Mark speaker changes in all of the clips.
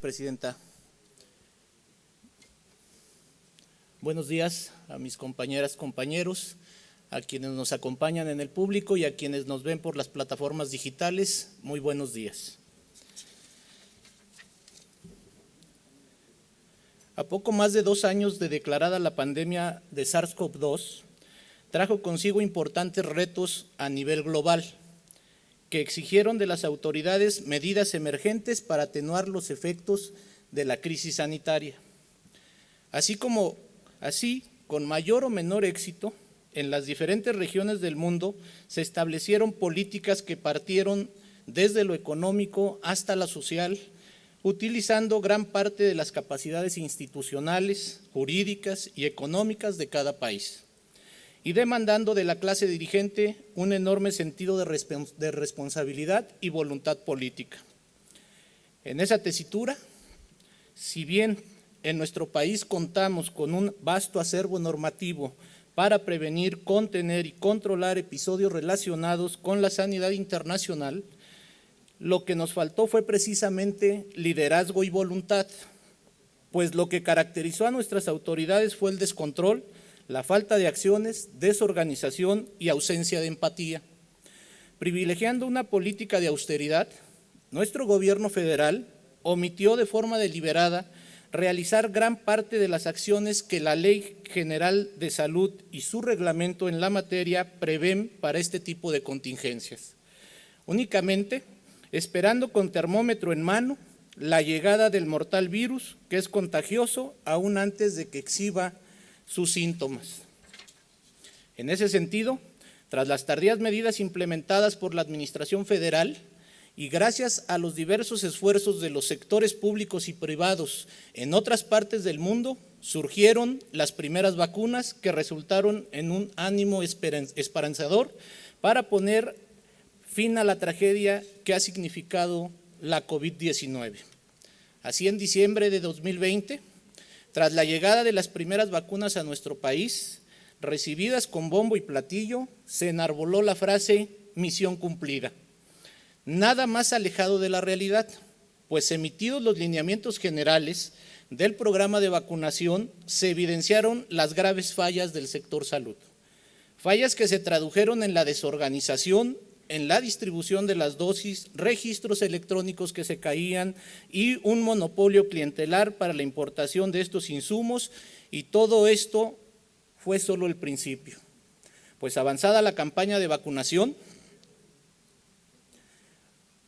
Speaker 1: Presidenta. Buenos días a mis compañeras, compañeros, a quienes nos acompañan en el público y a quienes nos ven por las plataformas digitales. Muy buenos días. A poco más de 2 años de declarada la pandemia de SARS-CoV-2, trajo consigo importantes retos a nivel global, que exigieron de las autoridades medidas emergentes para atenuar los efectos de la crisis sanitaria. Así, con mayor o menor éxito, en las diferentes regiones del mundo se establecieron políticas que partieron desde lo económico hasta la social, utilizando gran parte de las capacidades institucionales, jurídicas y económicas de cada país, y demandando de la clase dirigente un enorme sentido de responsabilidad y voluntad política. En esa tesitura, si bien en nuestro país contamos con un vasto acervo normativo para prevenir, contener y controlar episodios relacionados con la sanidad internacional, lo que nos faltó fue precisamente liderazgo y voluntad, pues lo que caracterizó a nuestras autoridades fue el descontrol, la falta de acciones, desorganización y ausencia de empatía. Privilegiando una política de austeridad, nuestro gobierno federal omitió de forma deliberada realizar gran parte de las acciones que la Ley General de Salud y su reglamento en la materia prevén para este tipo de contingencias. Únicamente esperando con termómetro en mano la llegada del mortal virus, que es contagioso aún antes de que exhiba sus síntomas. En ese sentido, tras las tardías medidas implementadas por la Administración Federal y gracias a los diversos esfuerzos de los sectores públicos y privados en otras partes del mundo, surgieron las primeras vacunas que resultaron en un ánimo esperanzador para poner fin a la tragedia que ha significado la COVID-19. Así, en diciembre de 2020, tras la llegada de las primeras vacunas a nuestro país, recibidas con bombo y platillo, se enarboló la frase misión cumplida. Nada más alejado de la realidad, pues emitidos los lineamientos generales del programa de vacunación, se evidenciaron las graves fallas del sector salud. Fallas que se tradujeron en la desorganización, en la distribución de las dosis, registros electrónicos que se caían y un monopolio clientelar para la importación de estos insumos, y todo esto fue solo el principio. Pues avanzada la campaña de vacunación,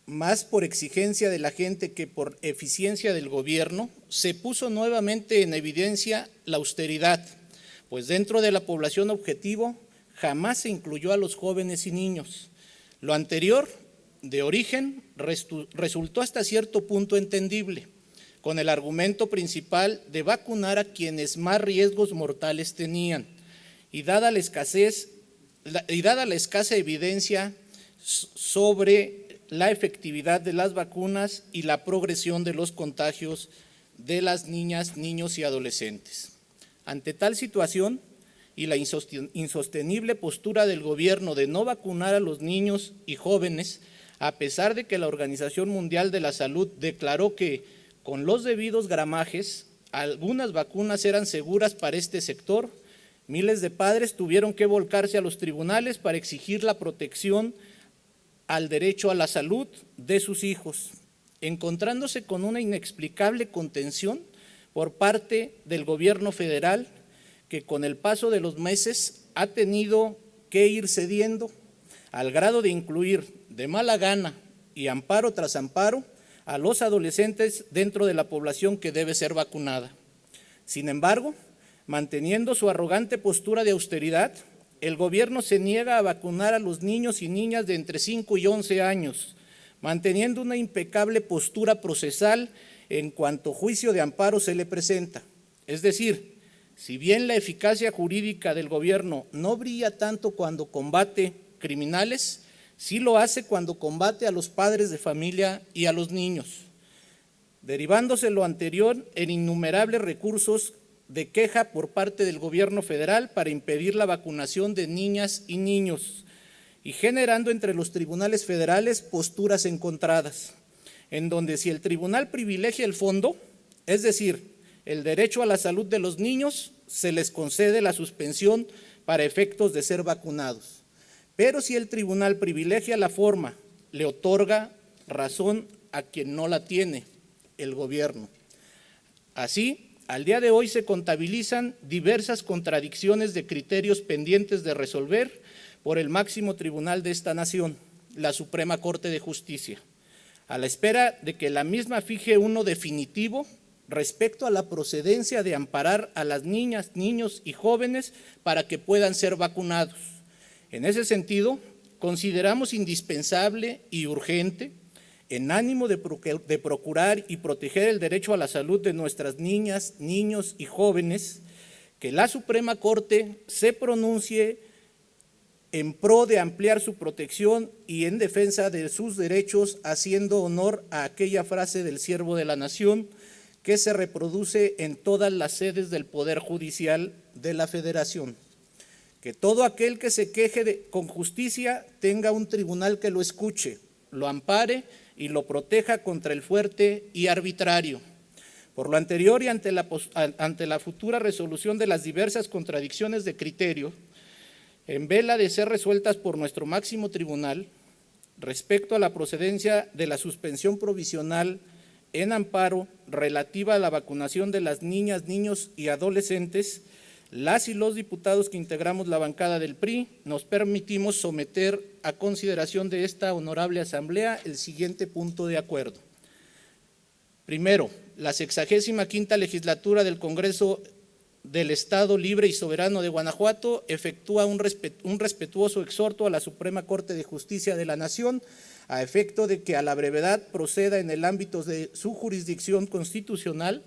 Speaker 1: más por exigencia de la gente que por eficiencia del gobierno, se puso nuevamente en evidencia la austeridad, pues dentro de la población objetivo jamás se incluyó a los jóvenes y niños. Lo anterior, de origen, resultó hasta cierto punto entendible, con el argumento principal de vacunar a quienes más riesgos mortales tenían, y dada la escasa evidencia sobre la efectividad de las vacunas y la progresión de los contagios de las niñas, niños y adolescentes. Ante tal situación, y la insostenible postura del gobierno de no vacunar a los niños y jóvenes, a pesar de que la Organización Mundial de la Salud declaró que con los debidos gramajes algunas vacunas eran seguras para este sector, miles de padres tuvieron que volcarse a los tribunales para exigir la protección al derecho a la salud de sus hijos, encontrándose con una inexplicable contención por parte del gobierno federal, que con el paso de los meses ha tenido que ir cediendo al grado de incluir de mala gana y amparo tras amparo a los adolescentes dentro de la población que debe ser vacunada. Sin embargo, manteniendo su arrogante postura de austeridad, el gobierno se niega a vacunar a los niños y niñas de entre 5 y 11 años, manteniendo una impecable postura procesal en cuanto juicio de amparo se le presenta. Es decir, si bien la eficacia jurídica del gobierno no brilla tanto cuando combate criminales, sí lo hace cuando combate a los padres de familia y a los niños, derivándose lo anterior en innumerables recursos de queja por parte del gobierno federal para impedir la vacunación de niñas y niños, y generando entre los tribunales federales posturas encontradas. en donde si el tribunal privilegia el fondo, es decir, el derecho a la salud de los niños, se les concede la suspensión para efectos de ser vacunados. Pero si el tribunal privilegia la forma, le otorga razón a quien no la tiene, el gobierno. Así, al día de hoy se contabilizan diversas contradicciones de criterios pendientes de resolver por el máximo tribunal de esta nación, la Suprema Corte de Justicia, a la espera de que la misma fije uno definitivo respecto a la procedencia de amparar a las niñas, niños y jóvenes para que puedan ser vacunados. En ese sentido, consideramos indispensable y urgente, en ánimo de procurar y proteger el derecho a la salud de nuestras niñas, niños y jóvenes, que la Suprema Corte se pronuncie en pro de ampliar su protección y en defensa de sus derechos, haciendo honor a aquella frase del siervo de la nación que se reproduce en todas las sedes del Poder Judicial de la Federación. Que todo aquel que se queje con justicia tenga un tribunal que lo escuche, lo ampare y lo proteja contra el fuerte y arbitrario. Por lo anterior y ante la futura resolución de las diversas contradicciones de criterio, en vela de ser resueltas por nuestro máximo tribunal, respecto a la procedencia de la suspensión provisional en amparo relativa a la vacunación de las niñas, niños y adolescentes, las y los diputados que integramos la bancada del PRI nos permitimos someter a consideración de esta honorable asamblea el siguiente punto de acuerdo. Primero, la 65ª legislatura del Congreso del Estado Libre y Soberano de Guanajuato efectúa un respetuoso exhorto a la Suprema Corte de Justicia de la Nación a efecto de que a la brevedad proceda en el ámbito de su jurisdicción constitucional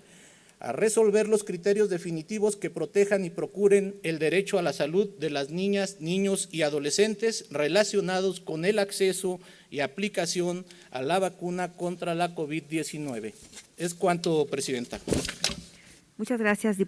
Speaker 1: a resolver los criterios definitivos que protejan y procuren el derecho a la salud de las niñas, niños y adolescentes relacionados con el acceso y aplicación a la vacuna contra la COVID-19. Es cuanto, Presidenta.
Speaker 2: Muchas gracias, diputado.